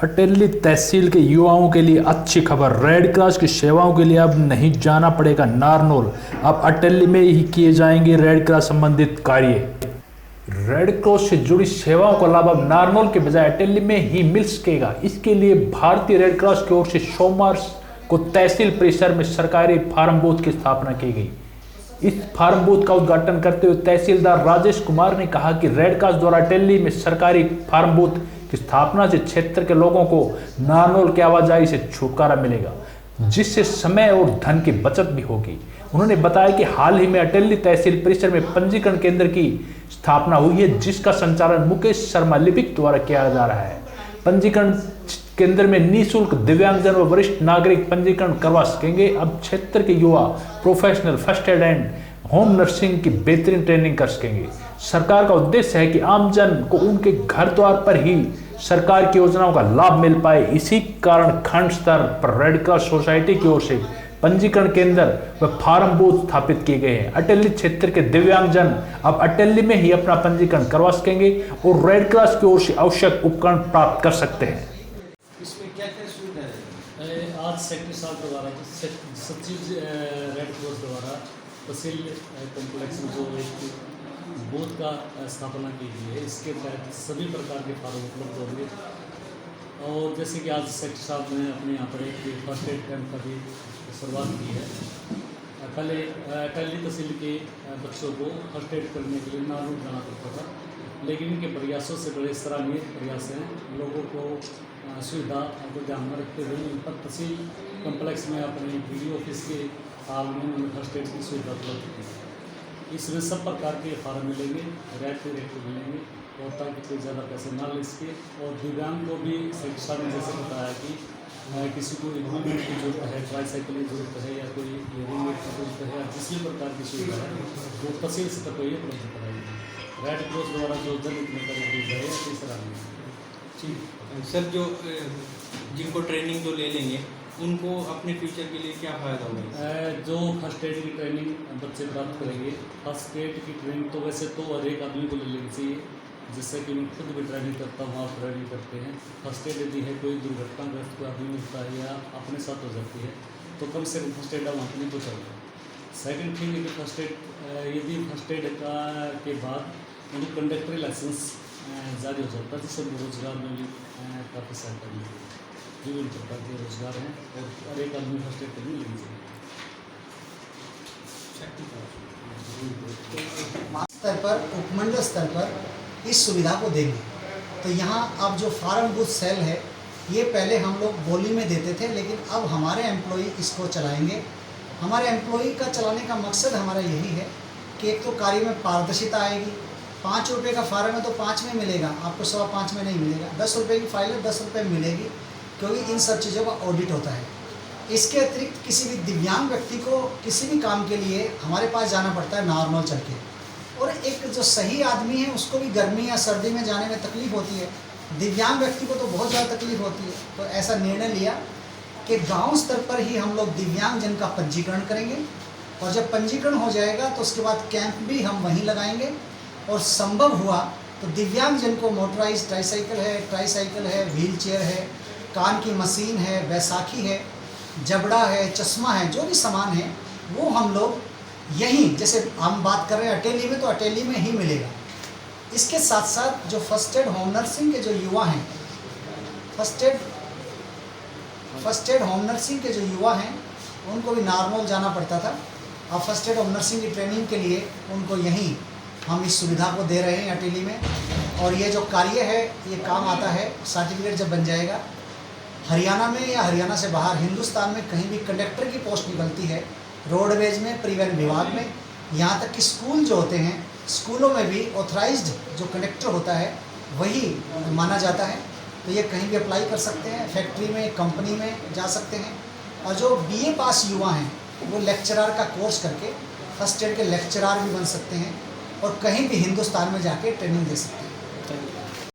अटेली तहसील के युवाओं के लिए अच्छी खबर। रेड क्रॉस की सेवाओं के लिए अब नहीं जाना पड़ेगा नारनौल, अब अटेली में ही किए जाएंगे रेड क्रॉस संबंधित कार्य। रेड क्रॉस से जुड़ी सेवाओं का लाभ अब नारनौल के बजाय अटेली में ही मिल सकेगा। इसके लिए भारतीय रेड क्रॉस की ओर से सोमवार को तहसील परिसर में सरकारी फार्म बूथ की स्थापना की गई। इस फार्म बूथ का उद्घाटन करते हुए तहसीलदार राजेश कुमार ने कहा कि रेड क्रॉस द्वारा अटेली में सरकारी फार्म बूथ की स्थापना से क्षेत्र के लोगों को नारनौल की आवाजाही से छुटकारा मिलेगा, जिससे समय और धन की बचत भी होगी। उन्होंने बताया कि हाल ही में अटेली तहसील परिसर में पंजीकरण केंद्र की स्थापना हुई है, जिसका संचालन मुकेश शर्मा लिपिक द्वारा किया जा रहा है। पंजीकरण केंद्र में निःशुल्क दिव्यांगजन व वरिष्ठ नागरिक पंजीकरण करवा सकेंगे। अब क्षेत्र के युवा professional first aid and home nursing की बेहतरीन ट्रेनिंग कर सकेंगे। सरकार का उद्देश्य है कि आमजन को उनके घर द्वार पर ही सरकार की योजनाओं का लाभ मिल पाए। इसी कारण खंड स्तर पर रेड क्रॉस सोसाइटी की ओर से पंजीकरण केंद्र व फार्म बूथ स्थापित किए गए हैं। अटेली क्षेत्र के दिव्यांगजन अब अटेली में ही अपना पंजीकरण करवा सकेंगे और रेड क्रॉस की ओर से आवश्यक उपकरण प्राप्त कर सकते हैं। इसमें क्या क्या सुविधा है? आज सेक्रेटरी साहब द्वारा सचिव रेड क्रॉस द्वारा तहसील कॉम्प्लेक्स में जो एक बूथ का स्थापना की गई है, इसके तहत सभी प्रकार के फार्म उपलब्ध होंगे। और जैसे कि आज सेक्रेटरी साहब ने अपने यहाँ पर एक फर्स्ट एड कैंप का भी शुरुआत की है। पहले अटेली तहसील के बच्चों को फर्स्ट एड करने के लिए नारनौल जाना पड़ता था, लेकिन इनके प्रयासों से बड़े सराहनीय प्रयास हैं। लोगों को सुविधा को ध्यान में रखते हुए इन पर तहसील कॉम्प्लेक्स में अपने BDO ऑफिस के हाल में उन्होंने फर्स्ट एड की सुविधा उपलब्ध की है। इसमें सब प्रकार के फार्म मिलेंगे, रेट पे मिलेंगे, और ताकि कोई ज़्यादा पैसे ना ले सके। और दिव्यांग को भी शिक्षा में जैसे बताया कि किसी को इक्विपमेंट की जरूरत है, ट्राईसाइकिल की जरूरत है, या कोई हियरिंग एड की जरूरत है, या किसी प्रकार की सुविधा है वो तहसील स्तर पर उपलब्ध कराएगी। रेड क्रॉस द्वारा जो जनहित में करी गई है तीसरा ठीक सर, जो जिनको ट्रेनिंग जो ले लेंगे उनको अपने फ्यूचर के लिए क्या फ़ायदा होगा? जो फर्स्ट एड की ट्रेनिंग बच्चे प्राप्त करेंगे, फर्स्ट एड की ट्रेनिंग तो वैसे तो हर एक आदमी को ले लेनी चाहिए, जिससे कि मैं खुद भी ट्रेनिंग करता हूँ, आप ट्रेनिंग करते हैं। फर्स्ट एड यदि है कोई दुर्घटनाग्रस्त कोई आदमी मिलता है या अपने साथ हो जाती है तो कम से कम फर्स्ट एड हम अपने को चाहिए। सेकेंड थिंग यदि फर्स्ट एड के बाद उनको कंडक्टरी लाइसेंस जारी हो जाता है, जिससे रोजगार में भी काफ़ी सहायता मिलती है। विभिन्न प्रकार के रोजगार हैं और हर एक आदमी फर्स्ट एड करने लगी चाहिए। स्तर पर, उपमंडल स्तर पर इस सुविधा को देंगे। तो यहाँ अब जो फार्म बूथ सेल है, ये पहले हम लोग बोली में देते थे, लेकिन अब हमारे एम्प्लॉई इसको चलाएंगे। हमारे एम्प्लॉई का चलाने का मकसद हमारा यही है कि एक तो कार्य में पारदर्शिता आएगी। 5 रुपये का फार्म है तो 5 में मिलेगा, आपको 5.25 में नहीं मिलेगा। 10 रुपये की फाइल है 10 रुपये में मिलेगी, क्योंकि इन सब चीज़ों का ऑडिट होता है। इसके अतिरिक्त किसी भी दिव्यांग व्यक्ति को किसी भी काम के लिए हमारे पास जाना पड़ता है नारनौल चल के, और एक जो सही आदमी है उसको भी गर्मी या सर्दी में जाने में तकलीफ होती है, दिव्यांग व्यक्ति को तो बहुत ज़्यादा तकलीफ होती है। तो ऐसा निर्णय लिया कि गांव स्तर पर ही हम लोग दिव्यांगजन का पंजीकरण करेंगे, और जब पंजीकरण हो जाएगा तो उसके बाद कैंप भी हम वहीं लगाएंगे। और संभव हुआ तो दिव्यांगजन को मोटराइज ट्राईसाइकिल है, व्हील चेयर है, कान की मशीन है, बैसाखी है, जबड़ा है, चश्मा है, जो भी सामान है वो हम लोग यहीं, जैसे हम बात कर रहे हैं अटेली में, तो अटेली में ही मिलेगा। इसके साथ साथ जो फर्स्ट एड होम नर्सिंग के जो युवा हैं, फर्स्ट एड होम नर्सिंग के जो युवा हैं उनको भी नारनौल जाना पड़ता था। अब फर्स्ट एड होम नर्सिंग की ट्रेनिंग के लिए उनको यहीं हम इस सुविधा को दे रहे हैं अटेली में। और ये जो कार्य है ये काम आता है, सर्टिफिकेट जब बन जाएगा, हरियाणा में या हरियाणा से बाहर हिंदुस्तान में कहीं भी कंडक्टर की पोस्ट निकलती है, रोडवेज में, परिवहन विभाग में, यहाँ तक कि स्कूल जो होते हैं, स्कूलों में भी ऑथराइज्ड जो कंडक्टर होता है वही माना जाता है। तो ये कहीं भी अप्लाई कर सकते हैं, फैक्ट्री में, कंपनी में जा सकते हैं। और जो BA पास युवा हैं वो लेक्चरर का कोर्स करके फर्स्ट एड के लेक्चरर भी बन सकते हैं और कहीं भी हिंदुस्तान में जाके ट्रेनिंग दे सकते हैं।